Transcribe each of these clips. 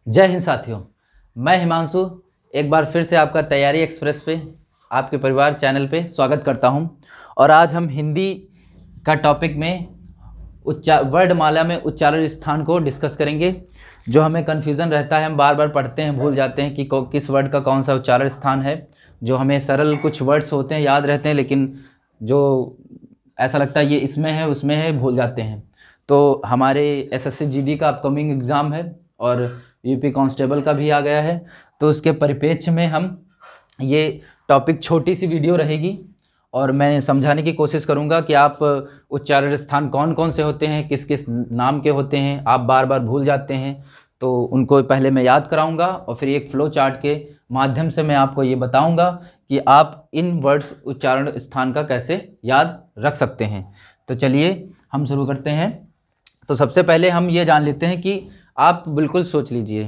जय हिंद साथियों, मैं हिमांशु एक बार फिर से आपका तैयारी एक्सप्रेस पे आपके परिवार चैनल पे स्वागत करता हूं। और आज हम हिंदी का टॉपिक में वर्णमाला में उच्चारण स्थान को डिस्कस करेंगे। जो हमें कन्फ्यूज़न रहता है, हम बार बार पढ़ते हैं, भूल जाते हैं कि किस वर्ड का कौन सा उच्चारण स्थान है। जो हमें सरल कुछ वर्ड्स होते हैं याद रहते हैं, लेकिन जो ऐसा लगता है ये इसमें है उसमें है, भूल जाते हैं। तो हमारे एसएससी जीडी का अपकमिंग एग्ज़ाम है और यूपी कांस्टेबल का भी आ गया है, तो उसके परिप्रेक्ष्य में हम ये टॉपिक छोटी सी वीडियो रहेगी और मैं समझाने की कोशिश करूंगा कि आप उच्चारण स्थान कौन कौन से होते हैं, किस किस नाम के होते हैं, आप बार बार भूल जाते हैं, तो उनको पहले मैं याद कराऊंगा और फिर एक फ्लो चार्ट के माध्यम से मैं आपको ये बताऊंगा कि आप इन वर्ड्स उच्चारण स्थान का कैसे याद रख सकते हैं। तो चलिए हम शुरू करते हैं। तो सबसे पहले हम ये जान लेते हैं कि आप बिल्कुल सोच लीजिए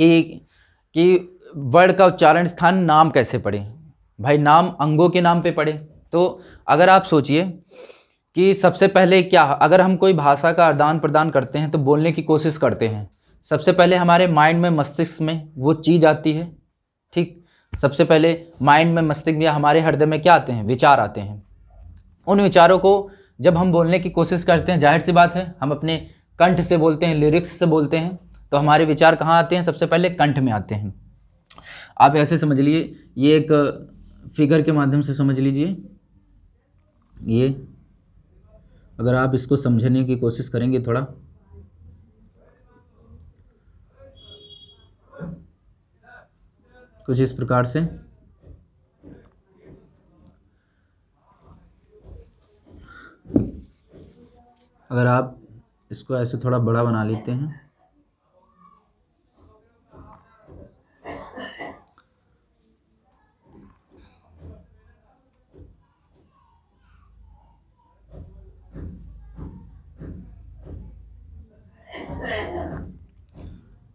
कि वर्ड का उच्चारण स्थान नाम कैसे पढ़ें। भाई नाम अंगों के नाम पे पढ़े। तो अगर आप सोचिए कि सबसे पहले क्या, अगर हम कोई भाषा का आदान प्रदान करते हैं तो बोलने की कोशिश करते हैं, सबसे पहले हमारे माइंड में, मस्तिष्क में वो चीज़ आती है। ठीक, सबसे पहले माइंड में, मस्तिष्क में, हमारे हृदय में क्या आते हैं? विचार आते हैं। उन विचारों को जब हम बोलने की कोशिश करते हैं, जाहिर सी बात है हम अपने कंठ से बोलते हैं, लिरिक्स से बोलते हैं, तो हमारे विचार कहाँ आते हैं? सबसे पहले कंठ में आते हैं। आप ऐसे समझ लीजिए, ये एक फिगर के माध्यम से समझ लीजिए। ये अगर आप इसको समझने की कोशिश करेंगे थोड़ा, कुछ इस प्रकार से, अगर आप इसको ऐसे थोड़ा बड़ा बना लेते हैं,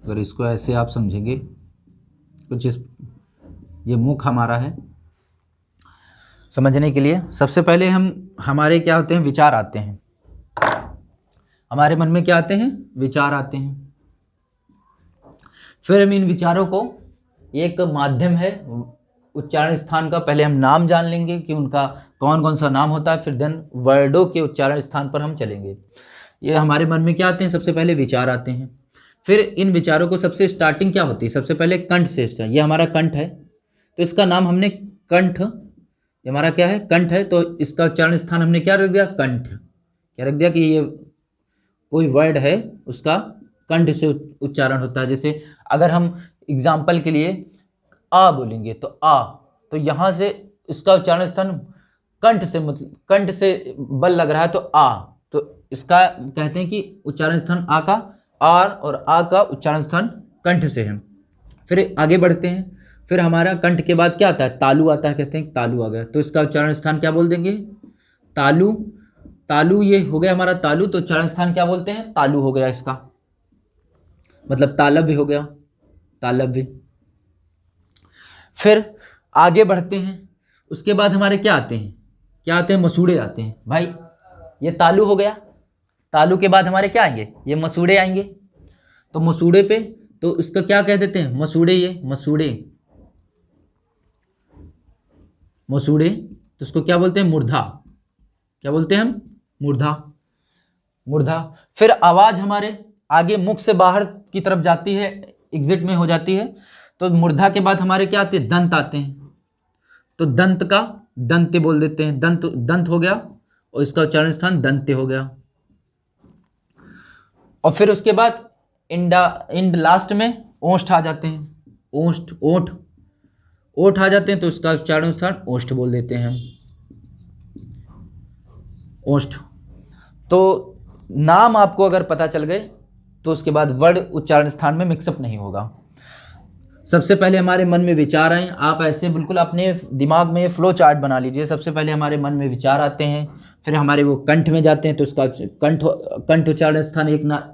अगर इसको ऐसे आप समझेंगे, कुछ इस, ये मुख हमारा है। समझने के लिए सबसे पहले हमारे क्या होते हैं? विचार आते हैं। हमारे मन में क्या आते हैं? विचार आते हैं। फिर हम इन विचारों को, एक माध्यम है उच्चारण स्थान का, पहले हम नाम जान लेंगे कि उनका कौन कौन सा नाम होता है, फिर देन वर्डों के उच्चारण स्थान पर हम चलेंगे। ये हमारे मन में क्या आते हैं? सबसे पहले विचार आते हैं। फिर इन विचारों को सबसे स्टार्टिंग क्या होती है? सबसे पहले कंठ से। ये हमारा कंठ है, तो इसका नाम हमने कंठ, ये हमारा क्या है? कंठ है, तो इसका उच्चारण स्थान हमने क्या रख दिया? कंठ। क्या रख दिया कि ये कोई वर्ड है उसका कंठ से उच्चारण होता है। जैसे अगर हम एग्जाम्पल के लिए आ बोलेंगे तो आ, तो यहाँ से इसका उच्चारण स्थान कंठ से, मतलब कंठ से बल लग रहा है तो आ, तो इसका कहते हैं कि उच्चारण स्थान आ का, आर और आ का उच्चारण स्थान कंठ से है। फिर आगे बढ़ते हैं, फिर हमारा कंठ के बाद क्या आता है? तालु आता है, कहते हैं तालु आ गया, तो इसका उच्चारण स्थान क्या बोल देंगे? तालु। तालु ये हो गया हमारा तालु, तो उच्चारण स्थान क्या बोलते हैं? तालु हो गया इसका, मतलब तालव्य हो गया, तालव्य। फिर आगे बढ़ते हैं, उसके बाद हमारे क्या आते हैं? क्या आते हैं? मसूड़े आते हैं। भाई ये तालु हो गया, तालु के बाद हमारे क्या आएंगे? ये मसूड़े आएंगे। तो मसूड़े पे, तो इसका क्या कह देते हैं? मसूड़े। ये मसूड़े, मसूड़े, तो इसको क्या बोलते हैं? मूर्धा। क्या बोलते हैं हम? मूर्धा, मूर्धा। फिर आवाज हमारे आगे मुख से बाहर की तरफ जाती है, एग्जिट में हो जाती है, तो मूर्धा के बाद हमारे क्या आते हैं? दंत आते हैं। तो दंत का दंत्य बोल देते हैं, दंत, दंत हो गया, और इसका उच्चारण स्थान दंत्य हो गया। और फिर उसके बाद इंड लास्ट में ओष्ठ आ जाते हैं, ओष्ठ, ओठ, ओठ आ जाते हैं, तो उसका उच्चारण स्थान ओष्ठ बोल देते हैं हम, ओष्ठ। तो नाम आपको अगर पता चल गए तो उसके बाद वर्ड उच्चारण स्थान में मिक्सअप नहीं होगा। सबसे पहले हमारे मन में विचार आए, आप ऐसे बिल्कुल अपने दिमाग में फ्लो चार्ट बना लीजिए। सबसे पहले हमारे मन में विचार आते हैं, फिर हमारे वो कंठ में जाते हैं, तो उसका कंठ उच्चारण स्थान,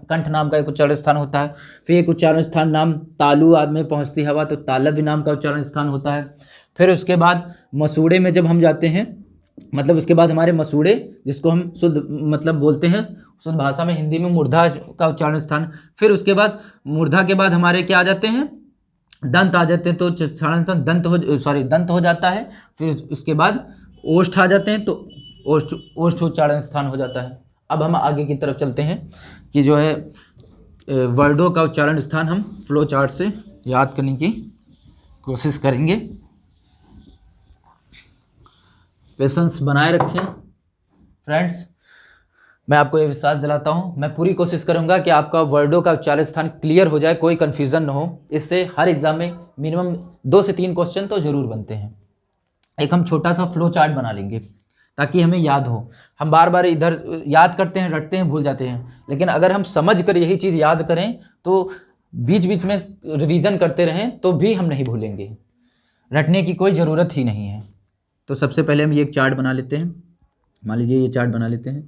कंठ नाम का एक उच्चारण स्थान होता है। फिर एक उच्चारण स्थान नाम तालु में पहुँचती हवा, तो तालव्य नाम का उच्चारण स्थान होता है। फिर उसके बाद मसूड़े में जब हम जाते हैं, मतलब उसके बाद हमारे मसूड़े, जिसको हम शुद्ध मतलब बोलते हैं, शुद्ध भाषा में हिंदी में मूर्धा का उच्चारण स्थान। फिर उसके बाद मूर्धा के बाद हमारे क्या आ जाते हैं, दंत आ जाते हैं, तो उच्चारण स्थान दंत हो जाता है। फिर उसके बाद ओष्ठ आ जाते हैं, तो ओष्ठ उच्चारण स्थान हो जाता है। अब हम आगे की तरफ चलते हैं कि जो है वर्डों का उच्चारण स्थान हम फ्लो चार्ट से याद करने की कोशिश करेंगे। पेशेंस बनाए रखें फ्रेंड्स। मैं आपको ये विश्वास दिलाता हूँ, मैं पूरी कोशिश करूँगा कि आपका वर्डों का उच्चारण स्थान क्लियर हो जाए, कोई कन्फ्यूज़न ना हो। इससे हर एग्जाम में मिनिमम 2 से 3 क्वेश्चन तो ज़रूर बनते हैं। एक हम छोटा सा फ्लो चार्ट बना लेंगे ताकि हमें याद हो। हम बार बार इधर याद करते हैं, रटते हैं, भूल जाते हैं, लेकिन अगर हम समझ कर यही चीज़ याद करें तो बीच बीच में रिवीजन करते रहें तो भी हम नहीं भूलेंगे। रटने की कोई ज़रूरत ही नहीं है। तो सबसे पहले हम ये एक चार्ट बना लेते हैं। मान लीजिए ये चार्ट बना लेते हैं।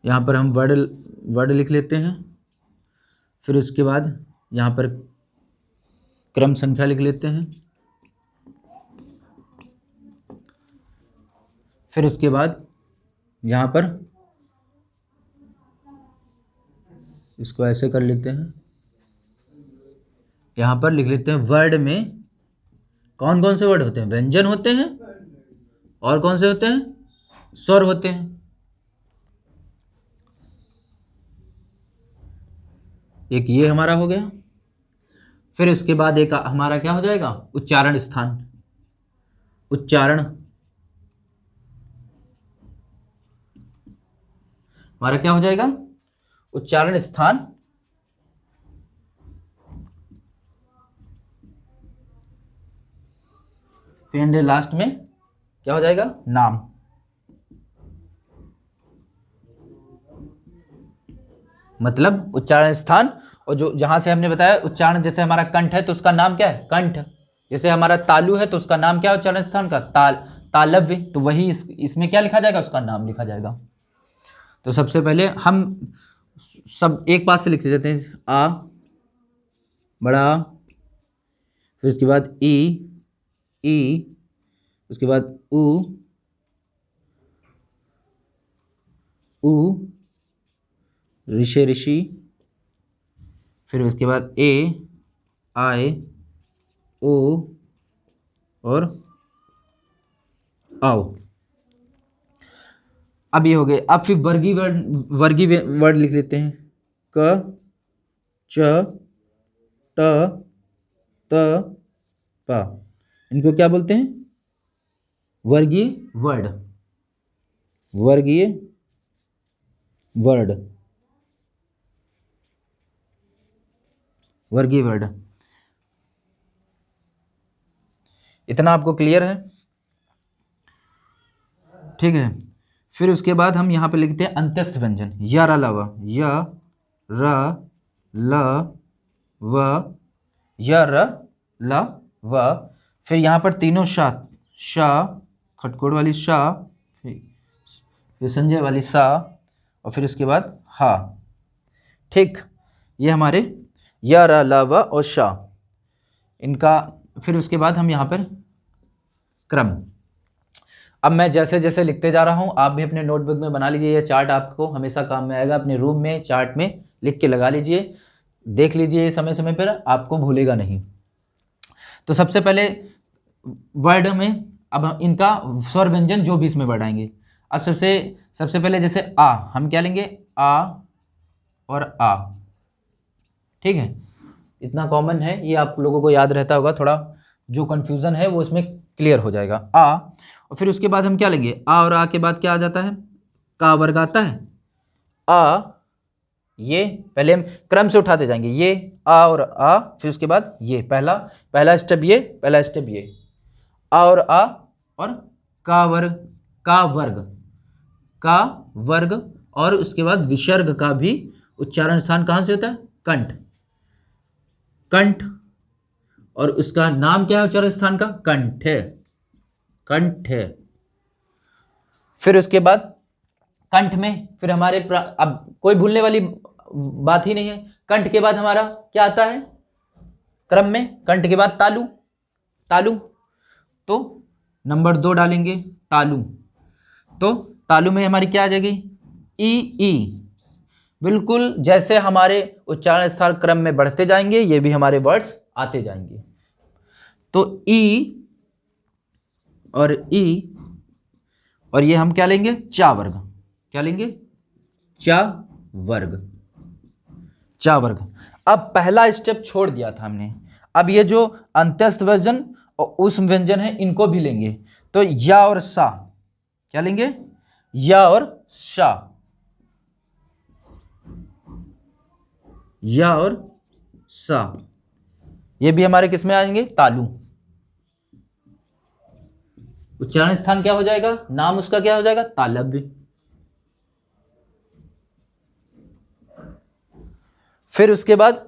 यहाँ पर हम वर्ड लिख लेते हैं। फिर उसके बाद यहाँ पर क्रम संख्या लिख लेते हैं। फिर उसके बाद यहाँ पर इसको ऐसे कर लेते हैं। यहाँ पर लिख लेते हैं वर्ड में कौन कौन से वर्ड होते हैं, व्यंजन होते हैं और कौन से होते हैं, स्वर होते हैं। एक ये हमारा हो गया। फिर उसके बाद एक हमारा क्या हो जाएगा, उच्चारण स्थान। उच्चारण हमारा क्या हो जाएगा, उच्चारण स्थान। फिर लास्ट में क्या हो जाएगा, नाम। मतलब उच्चारण स्थान, और जो जहां से हमने बताया उच्चारण, जैसे हमारा कंठ है तो उसका नाम क्या है, कंठ। जैसे हमारा तालु है तो उसका नाम क्या है उच्चारण स्थान का, तालव्य। तो वही इसमें क्या लिखा जाएगा, उसका नाम लिखा जाएगा। तो सबसे पहले हम सब एक पास से लिख देते हैं। आ बड़ा, फिर उसके बाद ई, उसके बाद उ ऋषि, फिर उसके बाद ए, आए, ओ और आओ। अब ये हो गए। अब फिर वर्गीय वर्ड लिख लेते हैं। क, च, ट, त, प। इनको क्या बोलते हैं, वर्गीय वर्ड। वर्गीय वर्ड, वर्गीय वर्ड। इतना आपको क्लियर है, ठीक है। फिर उसके बाद हम यहाँ पे लिखते हैं अंत्यस्थ व्यंजन। य र ल व, य र ल व, य र ल व। फिर यहाँ पर तीनों श, खटकोड़ वाली श, फिर संजय वाली सा, और फिर उसके बाद हा। ठीक, ये हमारे य र ल व और श इनका। फिर उसके बाद हम यहाँ पर क्रम। अब मैं जैसे जैसे लिखते जा रहा हूँ, आप भी अपने नोटबुक में बना लीजिए। ये चार्ट आपको हमेशा काम में आएगा। अपने रूम में चार्ट में लिख के लगा लीजिए, देख लीजिए समय समय पर, आपको भूलेगा नहीं। तो सबसे पहले वर्ड में अब इनका स्वर व्यंजन जो भी इसमें वर्ड आएंगे। अब सबसे पहले जैसे आ, हम क्या लेंगे, आ और आ। ठीक है, इतना कॉमन है, ये आप लोगों को याद रहता होगा। थोड़ा जो कन्फ्यूज़न है वो इसमें क्लियर हो जाएगा। आ, और फिर उसके बाद हम क्या लेंगे, आ और आ के बाद क्या आ जाता है, का वर्ग आता है। आ, ये पहले हम क्रम से उठाते जाएंगे, ये आ और आ, फिर उसके बाद ये पहला स्टेप, ये पहला स्टेप, ये आ और आ, और का वर्ग, और उसके बाद विसर्ग का भी उच्चारण स्थान कहाँ से होता है, कंठ। और उसका नाम क्या है उच्चारण स्थान का, कंठ। फिर उसके बाद कंठ में फिर हमारे अब कोई भूलने वाली बात ही नहीं है। कंठ के बाद हमारा क्या आता है क्रम में, कंठ के बाद तालु। तो नंबर 2 डालेंगे तालु। तो तालु में हमारी क्या आ जाएगी, ई ई। बिल्कुल जैसे हमारे उच्चारण स्थान क्रम में बढ़ते जाएंगे ये भी हमारे वर्ड्स आते जाएंगे। तो ई और ई और ये हम क्या लेंगे, चा वर्ग। क्या लेंगे, चा वर्ग, चा वर्ग। अब पहला स्टेप छोड़ दिया था हमने, अब ये जो अंत्यस्थ व्यंजन और उस व्यंजन है इनको भी लेंगे। तो या और सा, क्या लेंगे, या और शा, या और सा, ये भी हमारे किस में आएंगे, तालु। उच्चारण स्थान क्या हो जाएगा, नाम उसका क्या हो जाएगा, तालव्य। फिर उसके बाद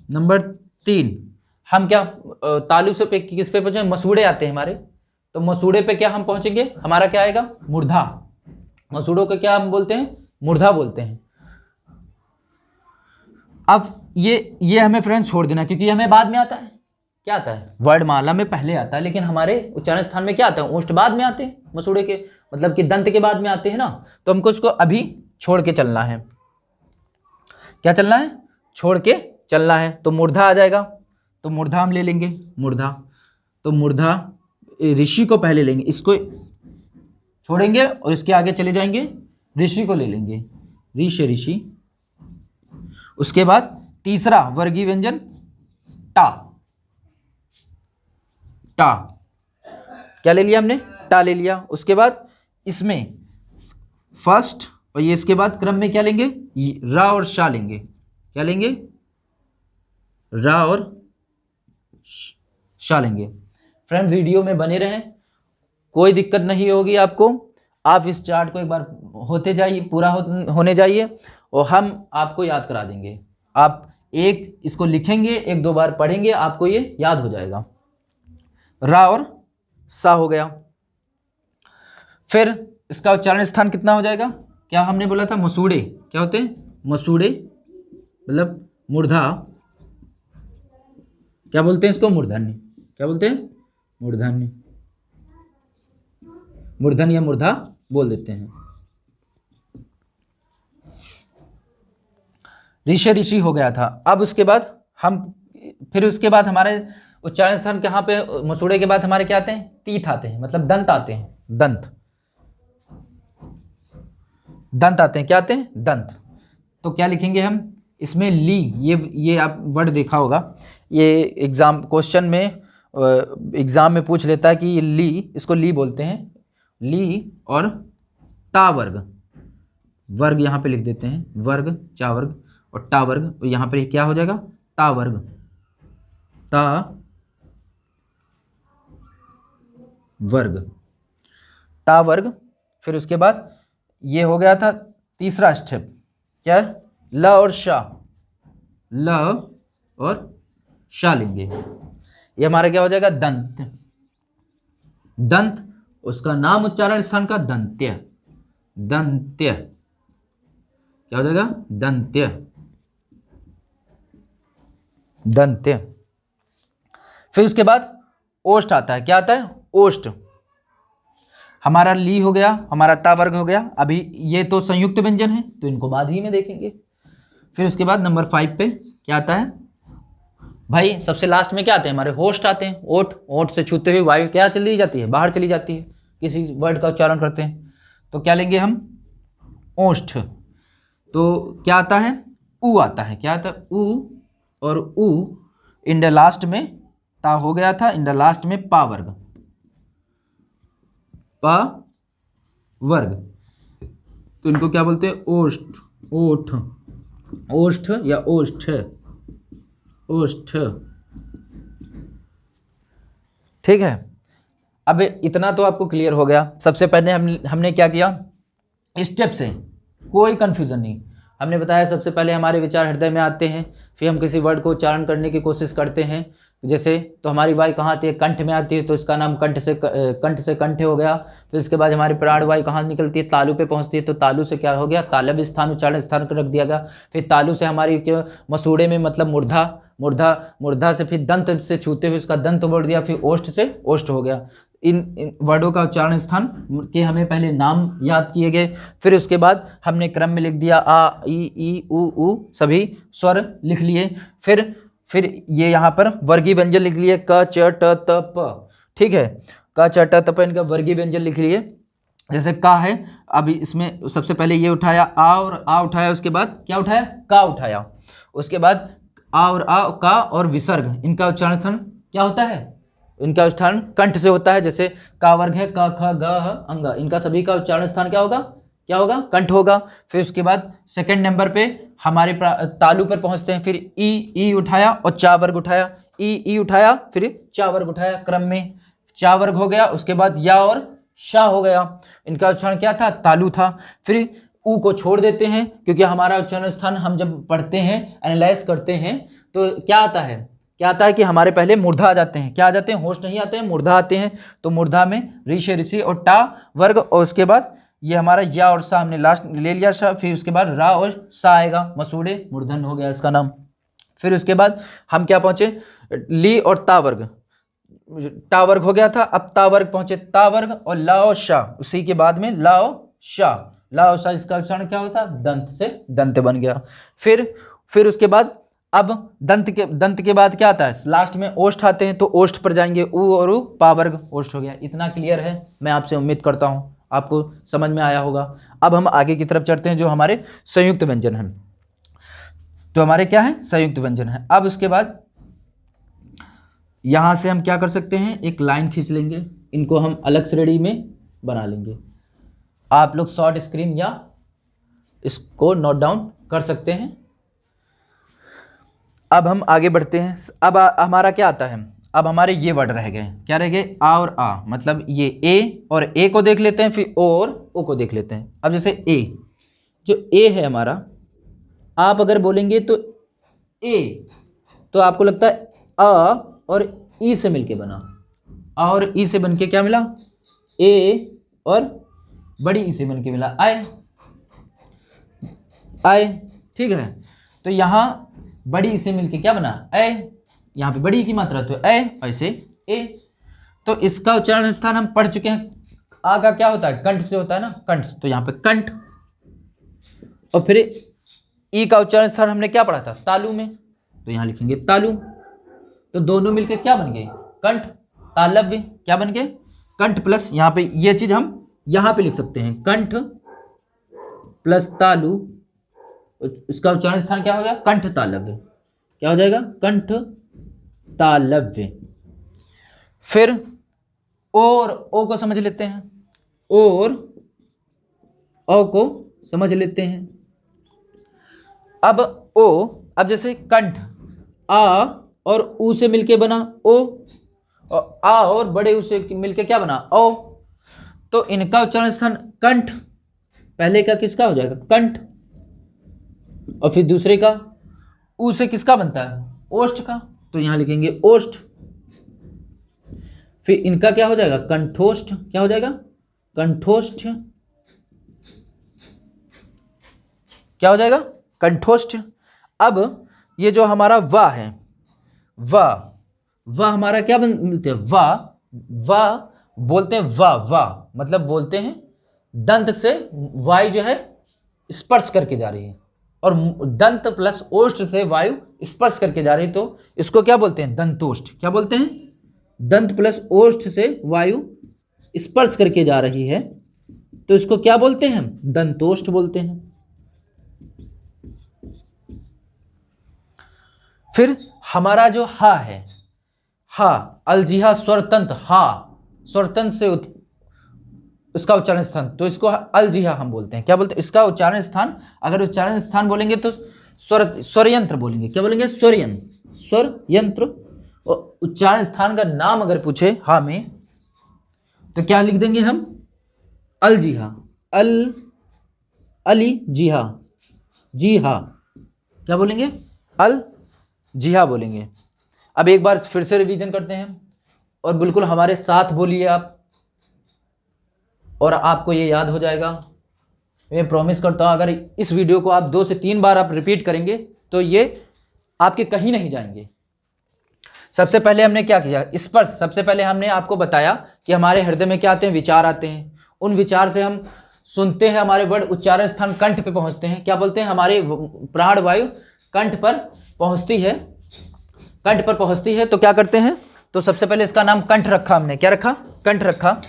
नंबर 3 हम क्या तालु से किस पे पहुंचे, मसूड़े आते हैं हमारे। तो मसूड़े पे क्या हम पहुंचेंगे, हमारा क्या आएगा, मूर्धा। मसूड़ों को क्या हम बोलते हैं, मूर्धा बोलते हैं। अब ये हमें फ्रेंड्स छोड़ देना क्योंकि हमें बाद में आता है। क्या आता है, वर्णमाला में पहले आता है, लेकिन हमारे उच्चारण स्थान में क्या आता है, ओष्ठ बाद में आते हैं, मसूड़े के मतलब कि दंत के बाद में आते हैं ना। तो हमको उसको अभी छोड़ के चलना है। क्या चलना है, छोड़ के चलना है। तो मूर्धा आ जाएगा, तो मूर्धा हम ले लेंगे, मूर्धा। तो मूर्धा ऋषि को पहले लेंगे, इसको छोड़ेंगे और इसके आगे चले जाएंगे, ऋषि को ले लेंगे, ऋषि। उसके बाद तीसरा वर्गीय व्यंजन टा, टा, क्या ले लिया हमने, टा ले लिया। उसके बाद इसमें फर्स्ट और ये इसके बाद क्रम में क्या लेंगे, रा और शा लेंगे। क्या लेंगे, रा और शा लेंगे। फ्रेंड वीडियो में बने रहें, कोई दिक्कत नहीं होगी आपको। आप इस चार्ट को एक बार होते जाइए, पूरा होने जाइए और हम आपको याद करा देंगे। आप एक इसको लिखेंगे, 1-2 बार पढ़ेंगे, आपको ये याद हो जाएगा। रा और सा हो गया। फिर इसका उच्चारण स्थान कितना हो जाएगा, क्या हमने बोला था, मसूड़े। क्या होते हैं, मसूड़े मतलब मूर्धा। क्या बोलते हैं इसको, मूर्धन्य। क्या बोलते हैं, मूर्धन्य, मूर्धन या मूर्धा बोल देते हैं। ऋषि हो गया था। अब उसके बाद हम फिर उसके बाद हमारे उच्चारण स्थान कहाँ पे, मसूड़े के बाद हमारे क्या आते हैं, तीत आते हैं, मतलब दंत आते हैं, दंत, दंत आते हैं। क्या आते हैं, दंत। तो क्या लिखेंगे हम इसमें, ली। ये आप वर्ड देखा होगा, ये एग्जाम क्वेश्चन में एग्जाम में पूछ लेता है कि ये ली, इसको ली बोलते हैं, ली और ता वर्ग, वर्ग यहाँ पे लिख देते हैं, वर्ग, चा वर्ग और टा वर्ग। और यहाँ पे क्या हो जाएगा, ता वर्ग, ता वर्ग, ता वर्ग। फिर उसके बाद ये हो गया था तीसरा स्टेप, क्या है, ल और शा, ल और शा लेंगे। ये हमारा क्या हो जाएगा, दंत, दंत। उसका नाम उच्चारण स्थान का दंत्य, दंत्य। क्या हो जाएगा, दंत्य, दंत्य। फिर उसके बाद ओष्ठ आता है। क्या आता है, ओष्ठ। हमारा ली हो गया, हमारा ता वर्ग हो गया। अभी ये तो संयुक्त व्यंजन है तो इनको बाद ही में देखेंगे। फिर उसके बाद नंबर 5 पे क्या आता है भाई, सबसे लास्ट में क्या आते हैं हमारे, होस्ट आते हैं। ओठ, ओठ से छूते हुए वायु क्या चली जाती है, बाहर चली जाती है, किसी वर्ड का उच्चारण करते हैं। तो क्या लेंगे हम, ओष्ठ। तो क्या आता है, ऊ आता है। क्या आता है, ऊ, और ऊ इन द लास्ट में ता हो गया था, इन द लास्ट में पा वर्ग, पा वर्ग। तो इनको क्या बोलते हैं, ओष्ठ, ओठ, ओष्ठ या ओष्ठ, ओष्ठ। ठीक है। अब इतना तो आपको क्लियर हो गया। सबसे पहले हमने क्या किया, स्टेप से कोई कंफ्यूजन नहीं। हमने बताया सबसे पहले हमारे विचार हृदय में आते हैं, फिर हम किसी वर्ड को उच्चारण करने की कोशिश करते हैं। जैसे तो हमारी वायु कहाँ आती है, कंठ में आती है, तो इसका नाम कंठ से कंठ हो गया। फिर इसके बाद हमारी प्राण वायु कहाँ निकलती है, तालु पे पहुँचती है, तो तालु से क्या हो गया, तालव्य स्थान, उच्चारण स्थान को रख दिया गया। फिर तालु से हमारी मसूड़े में मतलब मूर्धा, मूर्धा से फिर दंत से छूते हुए उसका दंत बोल दिया, फिर ओष्ठ से ओष्ठ हो गया। इन वर्डों का उच्चारण स्थान के हमें पहले नाम याद किए गए, फिर उसके बाद हमने क्रम में लिख दिया आ ई उ सभी स्वर लिख लिए, फिर ये यहाँ पर वर्गीय व्यंजन लिख लिए क च ट त प, ठीक है, क च ट त प इनका वर्गीय व्यंजन लिख लिए। जैसे का है, अभी इसमें सबसे पहले ये उठाया आ और आ उठाया, उसके बाद क्या उठाया का उठाया, उसके बाद आ और आ का और विसर्ग, इनका उच्चारण स्थान क्या होता है, इनका उच्चारण कंठ से होता है। जैसे का वर्ग है क ख ग ह अंग, इनका सभी का उच्चारण स्थान क्या होगा कंठ होगा। फिर उसके बाद सेकंड नंबर पे हमारे तालु पर पहुंचते हैं, फिर ई उठाया और चा वर्ग उठाया, ई उठाया फिर चा वर्ग उठाया, क्रम में चा वर्ग हो गया, उसके बाद या और शा हो गया, इनका उच्चारण क्या था तालु था। फिर ऊ को छोड़ देते हैं क्योंकि हमारा उच्चारण स्थान हम जब पढ़ते हैं एनालाइज करते हैं तो क्या आता है कि हमारे पहले मूर्धा आ जाते हैं, क्या आ जाते हैं, होश नहीं आते हैं, मूर्धा आते हैं। तो मूर्धा में ऋषि ऋषि और टा वर्ग, और उसके बाद ये हमारा या और सा हमने लास्ट ले लिया सा, फिर उसके बाद रा और सा आएगा, मसूड़े मूर्धन हो गया इसका नाम। फिर उसके बाद हम क्या पहुंचे, ली और ता वर्ग, टा वर्ग हो गया था, अब ता वर्ग पहुंचे ता वर्ग और ला और शा, उसी के बाद में ला और शा, इसका उच्चारण क्या होता है दंत से दंत बन गया। फिर उसके बाद अब दंत के बाद क्या आता है, लास्ट में ओष्ठ आते हैं, तो ओष्ठ पर जाएंगे उ और उ, पा वर्ग ओष्ठ हो गया। इतना क्लियर है, मैं आपसे उम्मीद करता हूं आपको समझ में आया होगा। अब हम आगे की तरफ चढ़ते हैं, जो हमारे संयुक्त व्यंजन हैं। तो हमारे क्या है संयुक्त व्यंजन है। अब उसके बाद यहां से हम क्या कर सकते हैं, एक लाइन खींच लेंगे, इनको हम अलग श्रेणी में बना लेंगे। आप लोग शॉर्ट स्क्रीन या इसको नोट डाउन कर सकते हैं। अब हम आगे बढ़ते हैं। अब हमारा क्या आता है, अब हमारे ये वर्ड रह गए, क्या रह गए आ और आ, मतलब ये ए और ए को देख लेते हैं, फिर ओ और ओ को देख लेते हैं। अब जैसे ए, जो ए है हमारा, आप अगर बोलेंगे तो ए, तो आपको लगता है अ और ई से मिलके बना, आ और ई से बनके क्या मिला, ए और बड़ी ई से बनके मिला आए, ठीक है। तो यहाँ बड़ी ई से मिलके क्या बना ए, यहाँ पे बड़ी की मात्रा तो ए, ऐसे ए। तो इसका उच्चारण स्थान हम पढ़ चुके हैं, आ का क्या होता है कंठ से होता है ना, कंठ, तो यहाँ पे कंठ। और फिर ई का उच्चारण स्थान हमने क्या पढ़ा था तालु में, तो यहाँ लिखेंगे तालु। तो दोनों मिलकर क्या बन गए कंठ तालव्य, क्या बन गए कंठ प्लस, यहाँ पे ये चीज हम यहाँ पे लिख सकते हैं कंठ प्लस तालु, इसका उच्चारण स्थान क्या हो गया कंठ तालव्य, क्या हो जाएगा कंठ तालव्य। फिर और ओ को समझ लेते हैं, और ओ को समझ लेते हैं। अब ओ, अब जैसे कंठ आ और ऊ से मिलके बना ओ, और आ और बड़े ऊ से मिलके क्या बना ओ, तो इनका उच्चारण स्थान कंठ, पहले का किसका हो जाएगा कंठ, और फिर दूसरे का ऊ से किसका बनता है ओष्ठ का, तो यहां लिखेंगे ओष्ठ। फिर इनका क्या हो जाएगा कंठोष्ठ, क्या हो जाएगा कंठोष्ठ, क्या हो जाएगा कंठोष्ठ। अब ये जो हमारा वा है, वाह हमारा क्या मिलते हैं वाह बोलते हैं, वाह मतलब बोलते हैं दंत से वायु जो है स्पर्श करके जा रही है, और दंत प्लस ओष्ठ से वायु स्पर्श करके जा रही है, तो इसको क्या बोलते हैं दंतोष्ठ, क्या बोलते हैं दंत प्लस ओष्ठ से वायु स्पर्श करके जा रही है, तो इसको क्या बोलते हैं हम दंतोष्ठ बोलते हैं। फिर हमारा जो हा है, हा अलजिहा स्वरतंत्र, हा स्वरतंत्र से इसका उच्चारण स्थान, तो इसको अलजिहा हम बोलते हैं, क्या बोलते हैं इसका उच्चारण स्थान, अगर उच्चारण स्थान बोलेंगे तो स्वरयंत्र बोलेंगे, क्या बोलेंगे स्वरयंत्र। और उच्चारण स्थान का नाम अगर पूछे हा में, तो क्या लिख देंगे हम अलजिहा, अली जिहा, जी हा, क्या बोलेंगे अल जिहा बोलेंगे। अब एक बार फिर से रिवीजन करते हैं, और बिल्कुल हमारे साथ बोलिए आप, और आपको ये याद हो जाएगा, मैं प्रॉमिस करता हूँ। अगर इस वीडियो को आप 2 से 3 बार आप रिपीट करेंगे तो ये आपके कहीं नहीं जाएंगे। सबसे पहले हमने क्या किया, स्पर्श। सबसे पहले हमने आपको बताया कि हमारे हृदय में क्या आते हैं, विचार आते हैं। उन विचार से हम सुनते हैं, हमारे वर्ड उच्चारण स्थान कंठ पे पहुंचते हैं। क्या बोलते हैं, हमारी प्राण वायु कंठ पर पहुंचती है, कंठ पर पहुंचती है। तो क्या करते हैं, तो सबसे पहले इसका नाम कंठ रखा हमने। क्या रखा, कंठ रखा।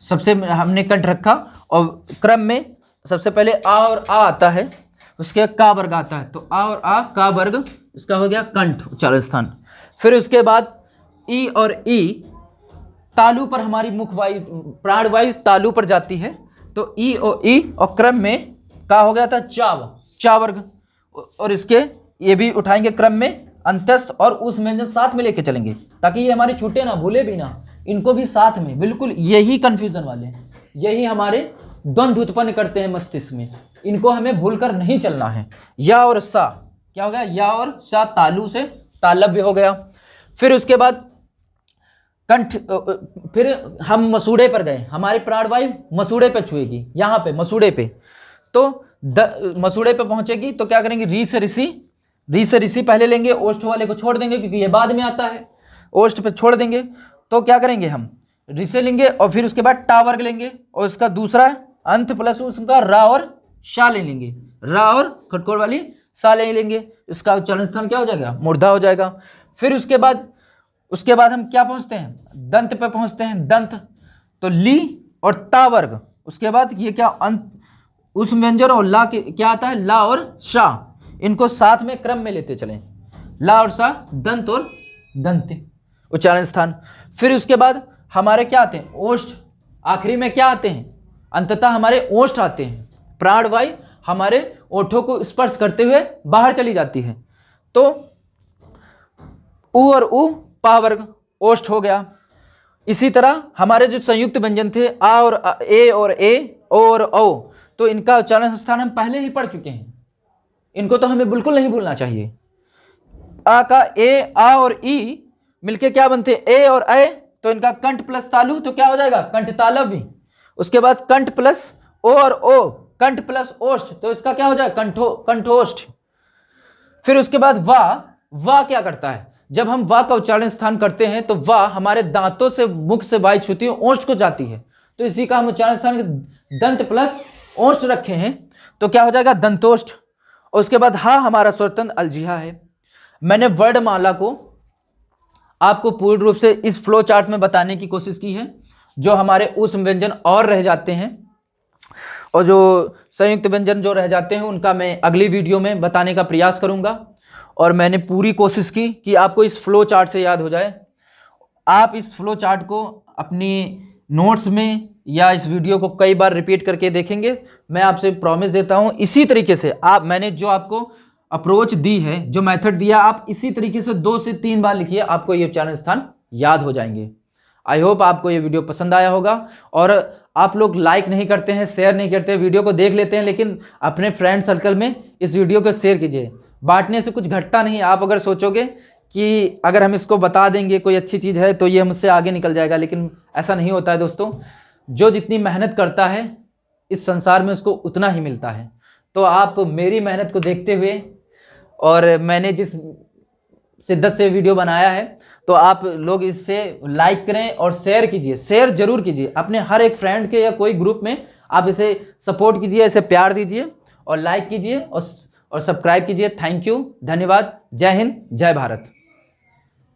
सबसे हमने कंठ रखा और क्रम में सबसे पहले आ और आ आता है, उसके का वर्ग आता है। तो आ और आ का वर्ग, इसका हो गया कंठ उच्चारण स्थान। फिर उसके बाद ई और ई, तालु पर हमारी मुख वायु प्राण वायु तालु पर जाती है। तो ई और क्रम में का हो गया था चा वर्ग। और इसके ये भी उठाएंगे क्रम में, अंत्यस्थ और उस व्यंजन साथ में लेके चलेंगे ताकि ये हमारी छूटे ना, भूले भी ना, इनको भी साथ में। बिल्कुल यही कंफ्यूजन वाले हैं, यही हमारे द्वंद्व उत्पन्न करते हैं मस्तिष्क में, इनको हमें भूलकर नहीं चलना है। या और सा क्या हो गया, या और सा तालु से तालव्य हो गया। फिर उसके बाद कंठ, फिर हम मसूड़े पर गए, हमारी प्राणवायु मसूड़े पे छुएगी, यहाँ पे मसूड़े पे। तो मसूड़े पे पहुंचेगी तो क्या करेंगे, री से ऋषि पहले लेंगे, ओष्ठ वाले को छोड़ देंगे क्योंकि ये बाद में आता है, ओष्ठ पे छोड़ देंगे। तो क्या करेंगे, हम ऋषि लेंगे और फिर उसके बाद टा वर्ग लेंगे और उसका दूसरा अंत प्लस उसका रा और शा ले लेंगे, रा और खटकोर वाली सा ले लेंगे। इसका उच्चारण स्थान क्या हो जाएगा, मूर्धा हो जाएगा। फिर उसके बाद हम क्या पहुंचते हैं, दंत पे पहुंचते हैं, दंत। तो ली और ता वर्ग, उसके बाद ये क्या अंत उस व्यंजन और ला के क्या आता है, ला और शा, इनको साथ में क्रम में लेते चलें, ला और सा, दंत और दंत उच्चारण स्थान। फिर उसके बाद हमारे क्या आते हैं, ओष्ठ। आखिरी में क्या आते हैं, अंततः हमारे ओष्ठ आते हैं। प्राणवायु हमारे ओठों को स्पर्श करते हुए बाहर चली जाती है। तो उ और उ पा वर्ग, ओष्ठ हो गया। इसी तरह हमारे जो संयुक्त व्यंजन थे आ और ए और ए, ओ और औ, तो इनका उच्चारण स्थान हम पहले ही पढ़ चुके हैं, इनको तो हमें बिल्कुल नहीं भूलना चाहिए। आ का ए, आ और ई मिलके क्या बनते हैं, ए और ए, तो इनका कंठ प्लस तालु तो क्या हो जाएगा, कंठ तालव्य। उसके बाद कंठ प्लस ओ और ओ, कंठ प्लस ओष्ठ, तो इसका क्या हो जाएगा, कंठोष्ठ। फिर उसके बाद वा क्या करता है, जब हम वा का उच्चारण स्थान करते हैं तो वा हमारे दांतों से मुख से वायु छूती है, ओष्ठ को जाती है। तो इसी का हम उच्चारण स्थान दंत प्लस ओष्ठ रखे हैं, तो क्या हो जाएगा, दंतोष्ठ। और उसके बाद हा हमारा स्वरतंत्र अलजिहा है। मैंने वर्णमाला को आपको पूर्ण रूप से इस फ्लो चार्ट में बताने की कोशिश की है। जो हमारे उस व्यंजन और रह जाते हैं और जो संयुक्त व्यंजन जो रह जाते हैं उनका मैं अगली वीडियो में बताने का प्रयास करूंगा। और मैंने पूरी कोशिश की कि आपको इस फ्लो चार्ट से याद हो जाए। आप इस फ्लो चार्ट को अपनी नोट्स में या इस वीडियो को कई बार रिपीट करके देखेंगे। मैं आपसे प्रॉमिस देता हूं इसी तरीके से मैंने जो आपको अप्रोच दी है, जो मेथड दिया, आप इसी तरीके से 2 से 3 बार लिखिए, आपको ये उच्चारण स्थान याद हो जाएंगे। आई होप आपको ये वीडियो पसंद आया होगा। और आप लोग लाइक नहीं करते हैं, शेयर नहीं करते, वीडियो को देख लेते हैं लेकिन अपने फ्रेंड सर्कल में इस वीडियो को शेयर कीजिए। बांटने से कुछ घटता नहीं। आप अगर सोचोगे कि अगर हम इसको बता देंगे कोई अच्छी चीज़ है तो ये मुझसे आगे निकल जाएगा, लेकिन ऐसा नहीं होता है दोस्तों। जो जितनी मेहनत करता है इस संसार में उसको उतना ही मिलता है। तो आप मेरी मेहनत को देखते हुए और मैंने जिस शिद्दत से वीडियो बनाया है, तो आप लोग इससे लाइक करें और शेयर कीजिए, शेयर जरूर कीजिए अपने हर एक फ्रेंड के या कोई ग्रुप में। आप इसे सपोर्ट कीजिए, इसे प्यार दीजिए और लाइक कीजिए और सब्सक्राइब कीजिए। थैंक यू, धन्यवाद। जय हिंद, जय भारत।